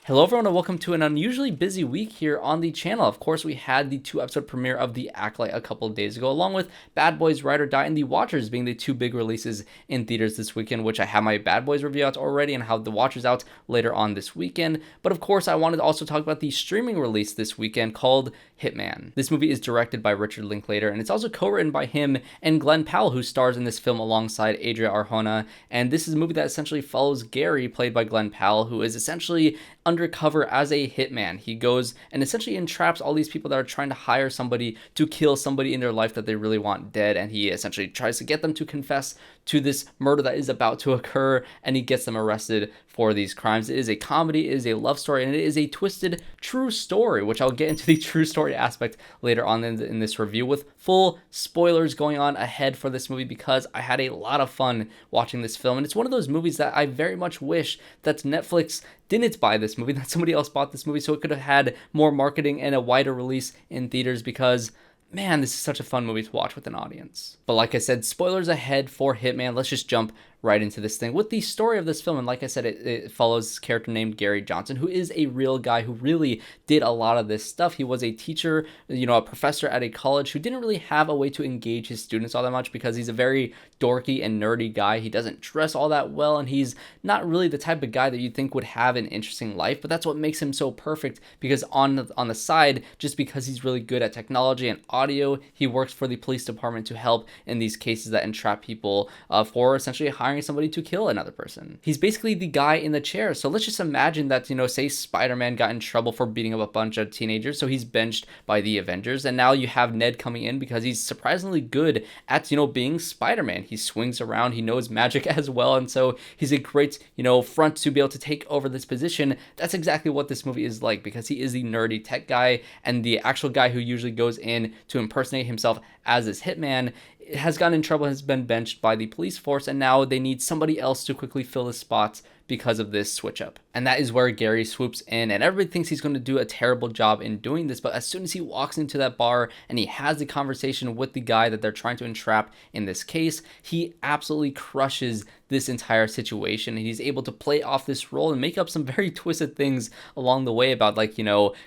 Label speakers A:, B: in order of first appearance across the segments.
A: Hello everyone and welcome to an unusually busy week here on the channel. Of course, we had the 2-episode premiere of The Acolyte a couple of days ago, along with Bad Boys Ride or Die and The Watchers being the two big releases in theaters this weekend, which I have my Bad Boys review out already and have The Watchers out later on this weekend. But of course, I wanted to also talk about the streaming release this weekend called Hitman. This movie is directed by Richard Linklater, and it's also co-written by him and Glen Powell, who stars in this film alongside Adria Arjona. And this is a movie that essentially follows Gary, played by Glen Powell, who is essentially undercover as a hitman. He goes and essentially entraps all these people that are trying to hire somebody to kill somebody in their life that they really want dead, and he essentially tries to get them to confess to this murder that is about to occur, and he gets them arrested for these crimes. It is a comedy, it is a love story, and it is a twisted true story, which I'll get into the true story aspect later on in this review, with full spoilers going on ahead for this movie, because I had a lot of fun watching this film, and it's one of those movies that I very much wish that Netflix didn't buy this movie, that somebody else bought this movie, so it could have had more marketing and a wider release in theaters, because man, this is such a fun movie to watch with an audience. But like I said, spoilers ahead for Hitman. Let's just jump right into this thing with the story of this film. And like I said, it follows this character named Gary Johnson, who is a real guy who really did a lot of this stuff. He was a teacher, a professor at a college who didn't really have a way to engage his students all that much, because he's a very dorky and nerdy guy. He doesn't dress all that well, and he's not really the type of guy that you'd think would have an interesting life. But that's what makes him so perfect, because on the side, just because he's really good at technology and audio, he works for the police department to help in these cases that entrap people for essentially hiring somebody to kill another person. He's basically the guy in the chair. So let's just imagine that, say Spider-Man got in trouble for beating up a bunch of teenagers, so he's benched by the Avengers, and now you have Ned coming in because he's surprisingly good at, being Spider-Man. He swings around, he knows magic as well, and so he's a great, front to be able to take over this position. That's exactly what this movie is like, because he is the nerdy tech guy, and the actual guy who usually goes in to impersonate himself as this hitman has gotten in trouble, has been benched by the police force, and now they need somebody else to quickly fill the spots because of this switch up. And that is where Gary swoops in, and everybody thinks he's going to do a terrible job in doing this, but as soon as he walks into that bar and he has the conversation with the guy that they're trying to entrap in this case, he absolutely crushes this entire situation, and he's able to play off this role and make up some very twisted things along the way about, like,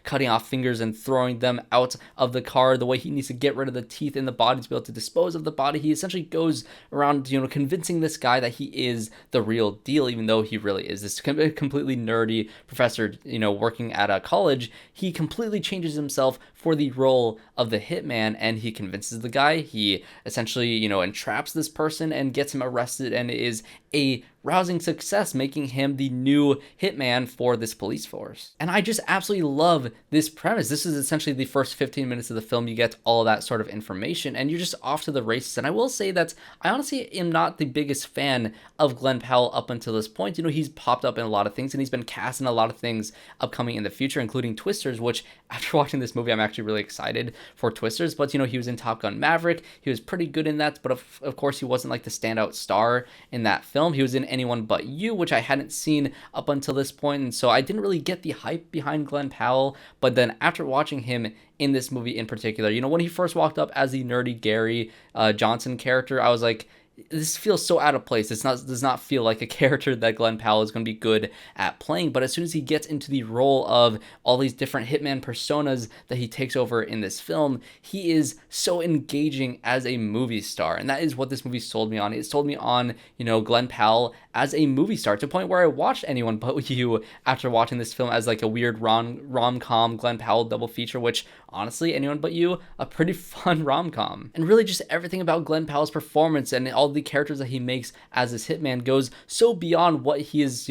A: cutting off fingers and throwing them out of the car, the way he needs to get rid of the teeth in the body to be able to dispose of the body. He essentially goes around, convincing this guy that he is the real deal, even though he really is this completely nerdy professor, working at a college. He completely changes himself for the role of the hitman, and he convinces the guy. He essentially, entraps this person and gets him arrested, and is a rousing success, making him the new hitman for this police force. And I just absolutely love this premise. This is essentially the first 15 minutes of the film. You get all of that sort of information, and you're just off to the races. And I will say that I honestly am not the biggest fan of Glen Powell up until this point. He's popped up in a lot of things, and he's been cast in a lot of things upcoming in the future, including Twisters, which after watching this movie, I'm actually really excited for Twisters. But, he was in Top Gun Maverick. He was pretty good in that, but of course, he wasn't like the standout star in that film. He was in Anyone But You, which I hadn't seen up until this point, and so I didn't really get the hype behind Glen Powell. But then after watching him in this movie in particular, when he first walked up as the nerdy Gary Johnson character, I was like, this feels so out of place. Does not feel like a character that Glen Powell is going to be good at playing. But as soon as he gets into the role of all these different hitman personas that he takes over in this film, he is so engaging as a movie star. And that is what this movie sold me on. It sold me on, Glen Powell as a movie star, to a point where I watched Anyone But You after watching this film as like a weird rom-com Glen Powell double feature, which honestly, Anyone But You, a pretty fun rom-com. And really just everything about Glen Powell's performance and all the characters that he makes as this hitman goes so beyond what he is,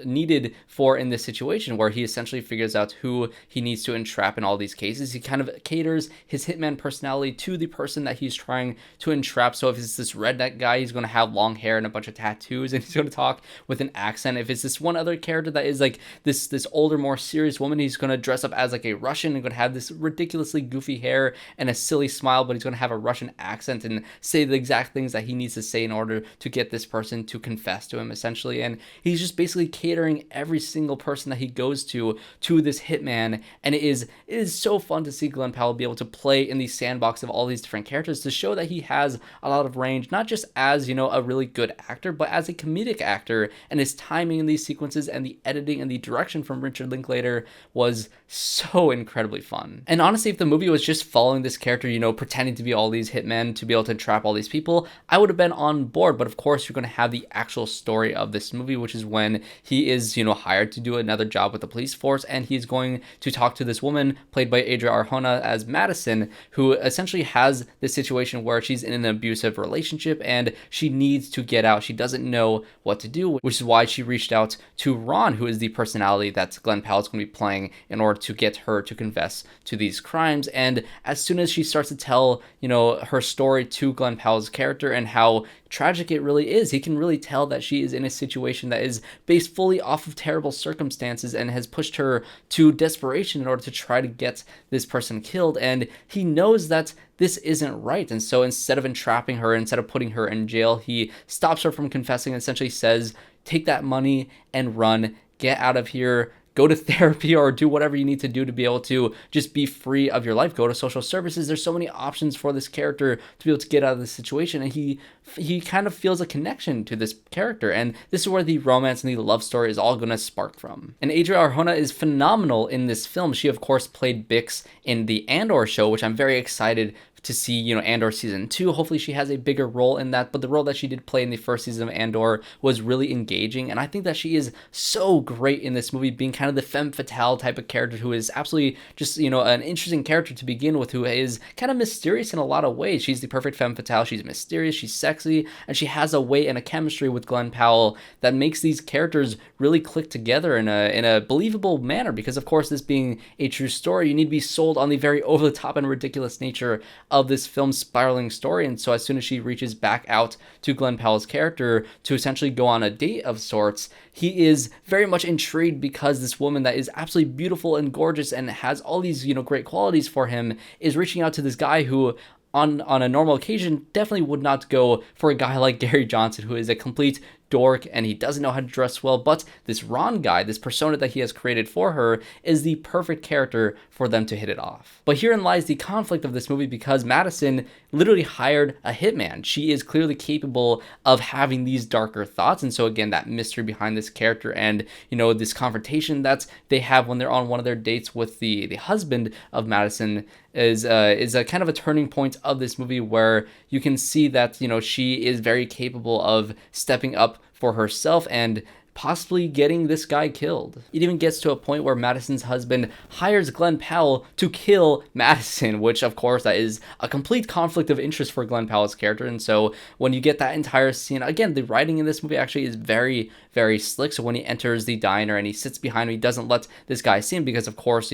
A: needed for in this situation, where he essentially figures out who he needs to entrap in all these cases. He kind of caters his hitman personality to the person that he's trying to entrap. So if it's this redneck guy, he's going to have long hair and a bunch of tattoos, and he's going to talk with an accent. If it's this one other character that is like this older, more serious woman, he's going to dress up as like a Russian and going to have this ridiculously goofy hair and a silly smile, but he's going to have a Russian accent and say the exact things that he needs to to say in order to get this person to confess to him, essentially. And he's just basically catering every single person that he goes to this hitman. And it is so fun to see Glen Powell be able to play in the sandbox of all these different characters to show that he has a lot of range, not just as, a really good actor, but as a comedic actor. And his timing in these sequences and the editing and the direction from Richard Linklater was so incredibly fun. And honestly, if the movie was just following this character, pretending to be all these hitmen to be able to trap all these people, I would have been on board. But of course, you're going to have the actual story of this movie, which is when he is, hired to do another job with the police force, and he's going to talk to this woman played by Adria Arjona as Madison, who essentially has this situation where she's in an abusive relationship and she needs to get out. She doesn't know what to do, which is why she reached out to Ron, who is the personality that Glen Powell is going to be playing, in order to get her to confess to these crimes. And as soon as she starts to tell, her story to Glen Powell's character and how tragic it really is, he can really tell that she is in a situation that is based fully off of terrible circumstances and has pushed her to desperation in order to try to get this person killed. And he knows that this isn't right. And so instead of entrapping her, instead of putting her in jail, he stops her from confessing and essentially says, take that money and run, get out of here, go to therapy or do whatever you need to do to be able to just be free of your life. Go to social services. There's so many options for this character to be able to get out of this situation. And he kind of feels a connection to this character. And this is where the romance and the love story is all going to spark from. And Adria Arjona is phenomenal in this film. She, of course, played Bix in the Andor show, which I'm very excited to see, Andor season 2. Hopefully she has a bigger role in that, but the role that she did play in the first season of Andor was really engaging, and I think that she is so great in this movie, being kind of the femme fatale type of character who is absolutely just, an interesting character to begin with, who is kind of mysterious in a lot of ways. She's the perfect femme fatale. She's mysterious, she's sexy, and she has a way and a chemistry with Glen Powell that makes these characters really click together in a believable manner, because of course, this being a true story, you need to be sold on the very over the top and ridiculous nature of this film's spiraling story. And so as soon as she reaches back out to Glen Powell's character to essentially go on a date of sorts, he is very much intrigued, because this woman that is absolutely beautiful and gorgeous and has all these, great qualities for him is reaching out to this guy who on a normal occasion definitely would not go for a guy like Gary Johnson, who is a complete dork and he doesn't know how to dress well. But this Ron guy, this persona that he has created for her, is the perfect character for them to hit it off. But herein lies the conflict of this movie, because Madison literally hired a hitman. She is clearly capable of having these darker thoughts. And so again, that mystery behind this character and, this confrontation that they have when they're on one of their dates with the husband of Madison is a kind of a turning point of this movie, where you can see that, she is very capable of stepping up for herself and possibly getting this guy killed. It even gets to a point where Madison's husband hires Glen Powell to kill Madison, which of course that is a complete conflict of interest for Glen Powell's character. And so when you get that entire scene, again, the writing in this movie actually is very, very slick. So when he enters the diner and he sits behind him, he doesn't let this guy see him, because of course,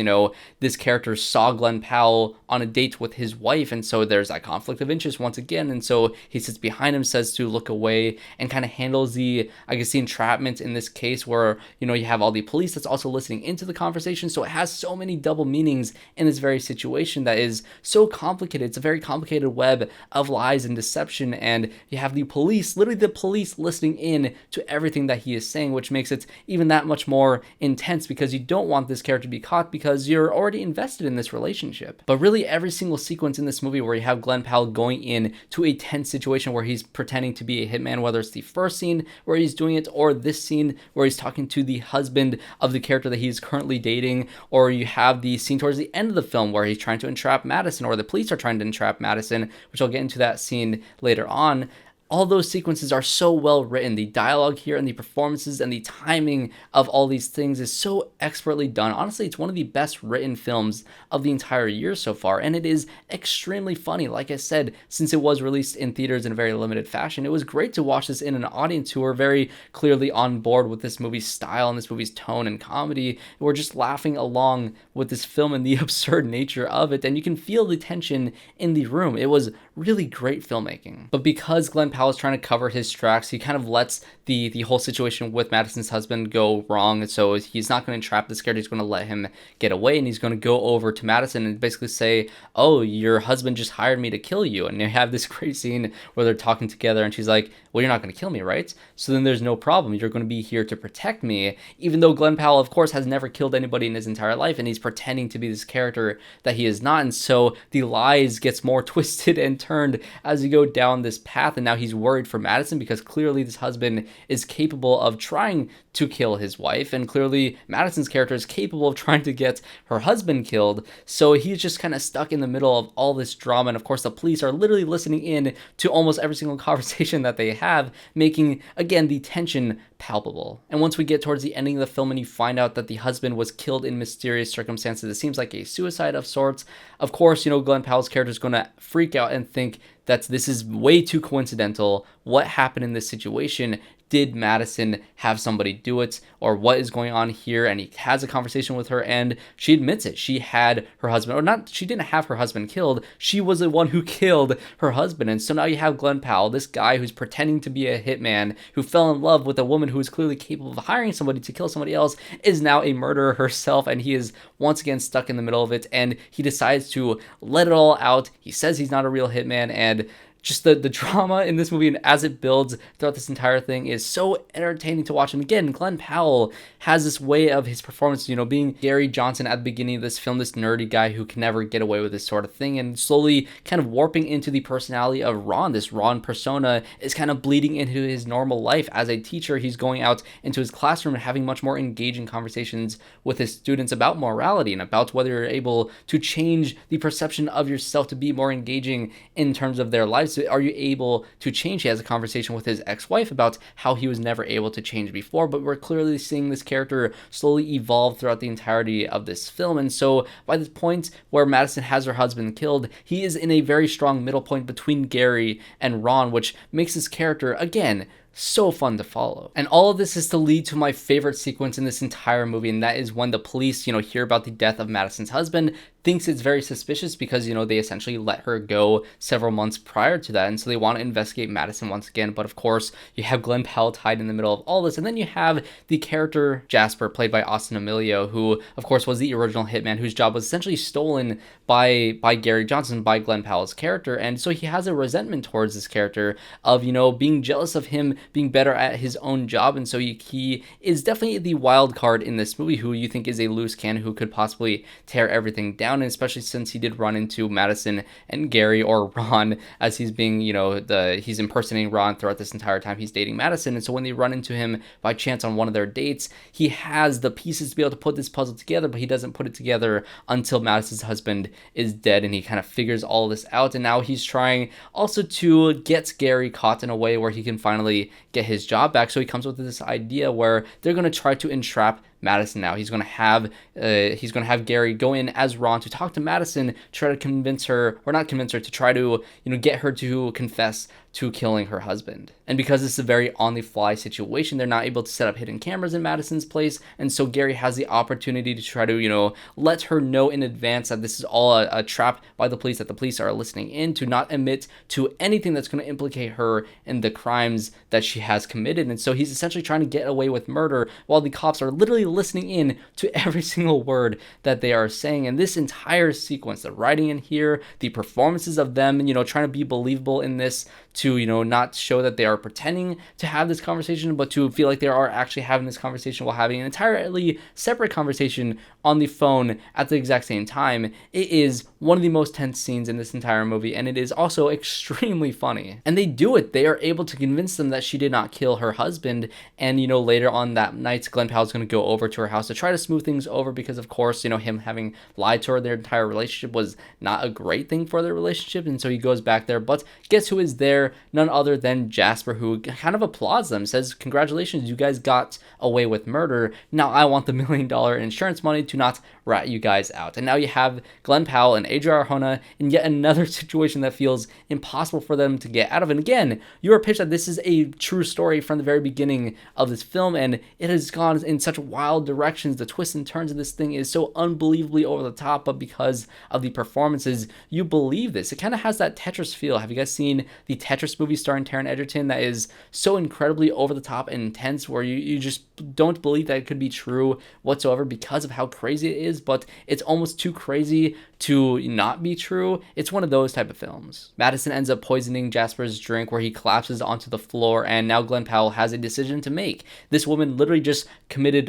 A: this character saw Glen Powell on a date with his wife. And so there's that conflict of interest once again. And so he sits behind him, says to look away, and kind of handles the entrapment in this case, where you have all the police that's also listening into the conversation. So it has so many double meanings in this very situation that is so complicated. It's a very complicated web of lies and deception, and you have the police, literally the police, listening in to everything that he is saying, which makes it even that much more intense, because you don't want this character to be caught, because you're already invested in this relationship. But really every single sequence in this movie where you have Glen Powell going in to a tense situation where he's pretending to be a hitman, whether it's the first scene where he's doing it or this scene where he's talking to the husband of the character that he's currently dating, or you have the scene towards the end of the film where he's trying to entrap Madison, or the police are trying to entrap Madison, which I'll get into that scene later on. All those sequences are so well written. The dialogue here and the performances and the timing of all these things is so expertly done. Honestly, it's one of the best written films of the entire year so far, and it is extremely funny. Like I said, since it was released in theaters in a very limited fashion, it was great to watch this in an audience who were very clearly on board with this movie's style and this movie's tone and comedy. We're just laughing along with this film and the absurd nature of it, and you can feel the tension in the room. It was really great filmmaking. But because Glen Powell is trying to cover his tracks, he kind of lets the whole situation with Madison's husband go wrong. And so he's not going to entrap this character. He's going to let him get away, and he's going to go over to Madison and basically say, oh, your husband just hired me to kill you. And they have this great scene where they're talking together, and she's like, well, you're not going to kill me, right? So then there's no problem. You're going to be here to protect me, even though Glen Powell, of course, has never killed anybody in his entire life, and he's pretending to be this character that he is not. And so the lies gets more twisted and turned as you go down this path, and now he's worried for Madison because clearly this husband is capable of trying to kill his wife, and clearly Madison's character is capable of trying to get her husband killed. So he's just kind of stuck in the middle of all this drama, and of course the police are literally listening in to almost every single conversation that they have, making, again, the tension palpable. And once we get towards the ending of the film and you find out that the husband was killed in mysterious circumstances, it seems like a suicide of sorts. Of course, Glen Powell's character is going to freak out and think that this is way too coincidental. What happened in this situation? Did Madison have somebody do it, or what is going on here? And he has a conversation with her, and she admits it. She had her husband, or not, she didn't have her husband killed. She was the one who killed her husband. And so now you have Glen Powell, this guy who's pretending to be a hitman, who fell in love with a woman who is clearly capable of hiring somebody to kill somebody else, is now a murderer herself, and he is once again stuck in the middle of it, and he decides to let it all out. He says he's not a real hitman, and just the drama in this movie and as it builds throughout this entire thing is so entertaining to watch. And again, Glen Powell has this way of his performance, being Gary Johnson at the beginning of this film, this nerdy guy who can never get away with this sort of thing, and slowly kind of warping into the personality of Ron. This Ron persona is kind of bleeding into his normal life. As a teacher, he's going out into his classroom and having much more engaging conversations with his students about morality and about whether you're able to change the perception of yourself to be more engaging in terms of their lives. Are you able to change? He has a conversation with his ex-wife about how he was never able to change before, but we're clearly seeing this character slowly evolve throughout the entirety of this film. And so by the point where Madison has her husband killed, he is in a very strong middle point between Gary and Ron, which makes his character, again, so fun to follow. And all of this is to lead to my favorite sequence in this entire movie, and that is when the police, hear about the death of Madison's husband, thinks it's very suspicious because, they essentially let her go several months prior to that, and so they want to investigate Madison once again. But of course, you have Glen Powell tied in the middle of all this, and then you have the character Jasper, played by Austin Amelio, who of course was the original hitman, whose job was essentially stolen by Gary Johnson, by Glen Powell's character. And so he has a resentment towards this character of, being jealous of him being better at his own job. And so he is definitely the wild card in this movie, who you think is a loose cannon who could possibly tear everything down. And especially since he did run into Madison and Gary, or Ron, as he's being, he's impersonating Ron throughout this entire time he's dating Madison. And so when they run into him by chance on one of their dates, he has the pieces to be able to put this puzzle together, but he doesn't put it together until Madison's husband is dead, and he kind of figures all this out. And now he's trying also to get Gary caught in a way where he can finally get his job back. So he comes up with this idea where they're going to try to entrap Madison. Now he's going to have Gary go in as Ron to talk to Madison, try to convince her, or not convince her, to try to get her to confess to killing her husband. And because it's a very on-the-fly situation, they're not able to set up hidden cameras in Madison's place, and so Gary has the opportunity to try to let her know in advance that this is all a trap by the police, that the police are listening in, to not admit to anything that's going to implicate her in the crimes that she has committed. And so he's essentially trying to get away with murder while the cops are literally listening in to every single word that they are saying. And this entire sequence, the writing in here, the performances of them, trying to be believable in this, to not show that they are pretending to have this conversation, but to feel like they are actually having this conversation while having an entirely separate conversation on the phone at the exact same time. It is one of the most tense scenes in this entire movie, and it is also extremely funny. And they do it. They are able to convince them that she did not kill her husband. And later on that night, Glen Powell's going to go over to her house to try to smooth things over, because of course, him having lied to her their entire relationship was not a great thing for their relationship. And so he goes back there, but guess who is there? None other than Jasper, who kind of applauds them, says, congratulations, you guys got away with murder. Now I want the $1 million insurance money to to not rat you guys out. And now you have Glen Powell and Adria Arjona in yet another situation that feels impossible for them to get out of. And again, you were pitched that this is a true story from the very beginning of this film, and it has gone in such wild directions. The twists and turns of this thing is so unbelievably over the top, but because of the performances, you believe this. It kind of has that Tetris feel. Have you guys seen the Tetris movie starring Taron Egerton that is so incredibly over the top and intense, where you just don't believe that it could be true whatsoever because of how crazy it is, but it's almost too crazy to not be true? It's one of those type of films. Madison ends up poisoning Jasper's drink, where he collapses onto the floor, and now Glen Powell has a decision to make. This woman literally just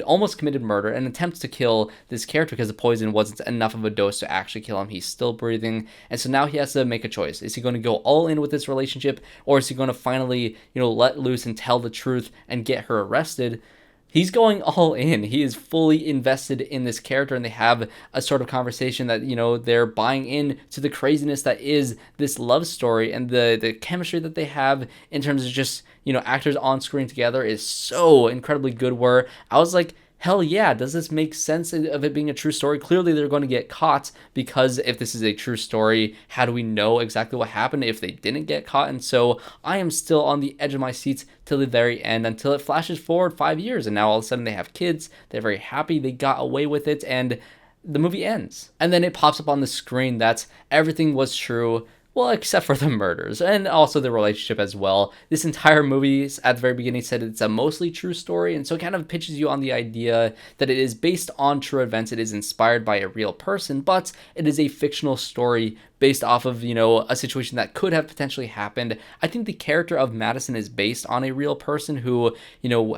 A: almost committed murder and attempts to kill this character because the poison wasn't enough of a dose to actually kill him. He's still breathing, and so now he has to make a choice. Is he going to go all in with this relationship, or is he going to finally, let loose and tell the truth and get her arrested? He's going all in. He is fully invested in this character, and they have a sort of conversation that, they're buying in to the craziness that is this love story, and the chemistry that they have in terms of just, actors on screen together is so incredibly good, where I was like, hell yeah, does this make sense of it being a true story? Clearly they're going to get caught, because if this is a true story, how do we know exactly what happened if they didn't get caught? And so I am still on the edge of my seats till the very end, until it flashes forward 5 years, and now all of a sudden they have kids, they're very happy, they got away with it, and the movie ends. And then it pops up on the screen that everything was true. Well, except for the murders and also the relationship as well. This entire movie at the very beginning said it's a mostly true story, and so it kind of pitches you on the idea that it is based on true events. It is inspired by a real person, but it is a fictional story based off of, a situation that could have potentially happened. I think the character of Madison is based on a real person who,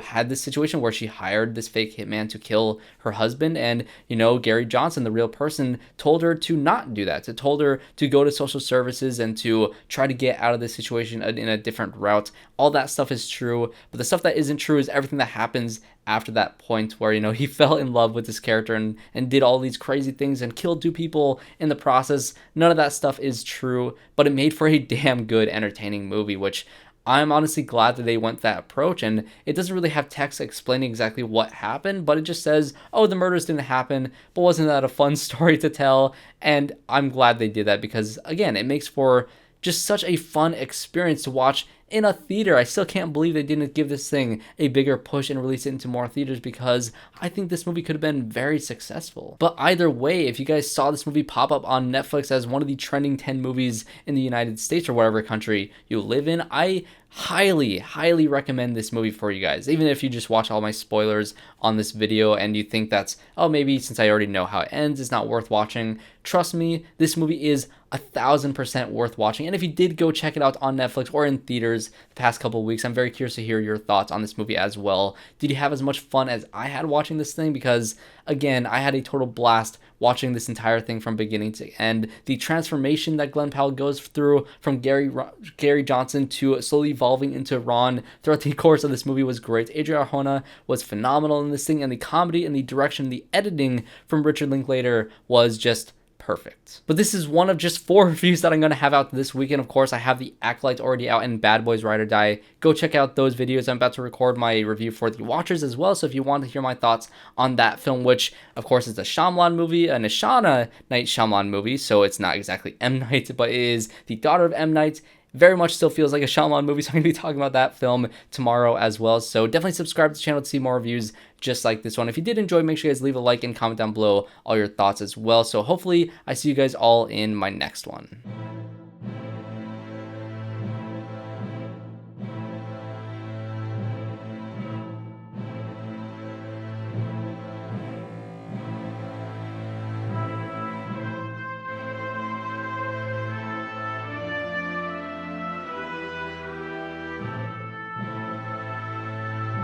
A: had this situation where she hired this fake hitman to kill her husband, and, Gary Johnson, the real person, told her to not do that, told her to go to social services and to try to get out of this situation in a different route. All that stuff is true, but the stuff that isn't true is everything that happens after that point, where, he fell in love with this character and did all these crazy things and killed 2 people in the process. None of that stuff is true, but it made for a damn good, entertaining movie, which I'm honestly glad that they went that approach. And it doesn't really have text explaining exactly what happened, but it just says, oh, the murders didn't happen, but wasn't that a fun story to tell? And I'm glad they did that, because again, it makes for just such a fun experience to watch in a theater. I still can't believe they didn't give this thing a bigger push and release it into more theaters, because I think this movie could have been very successful. But either way, if you guys saw this movie pop up on Netflix as one of the trending 10 movies in the United States or whatever country you live in, I highly recommend this movie for you guys. Even if you just watch all my spoilers on this video and you think that's, oh, maybe since I already know how it ends, it's not worth watching. Trust me, this movie is 1,000% worth watching. And if you did go check it out on Netflix or in theaters the past couple of weeks, I'm very curious to hear your thoughts on this movie as well. Did you have as much fun as I had watching this thing? Because again, I had a total blast watching this entire thing from beginning to end. The transformation that Glen Powell goes through from Gary Johnson to slowly evolving into Ron throughout the course of this movie was great. Adria Arjona was phenomenal in this thing, and the comedy and the direction, the editing from Richard Linklater was just perfect. But this is one of just 4 reviews that I'm going to have out this weekend. Of course, I have The Acolyte already out and Bad Boys Ride or Die. Go check out those videos. I'm about to record my review for The Watchers as well, so if you want to hear my thoughts on that film, which of course is a Shyamalan movie, a Nishana Night Shyamalan movie, so it's not exactly M. Night, but it is the daughter of M. Night. Very much still feels like a Shyamalan movie, so I'm going to be talking about that film tomorrow as well. So definitely subscribe to the channel to see more reviews just like this one. If you did enjoy, make sure you guys leave a like and comment down below all your thoughts as well. So hopefully I see you guys all in my next one.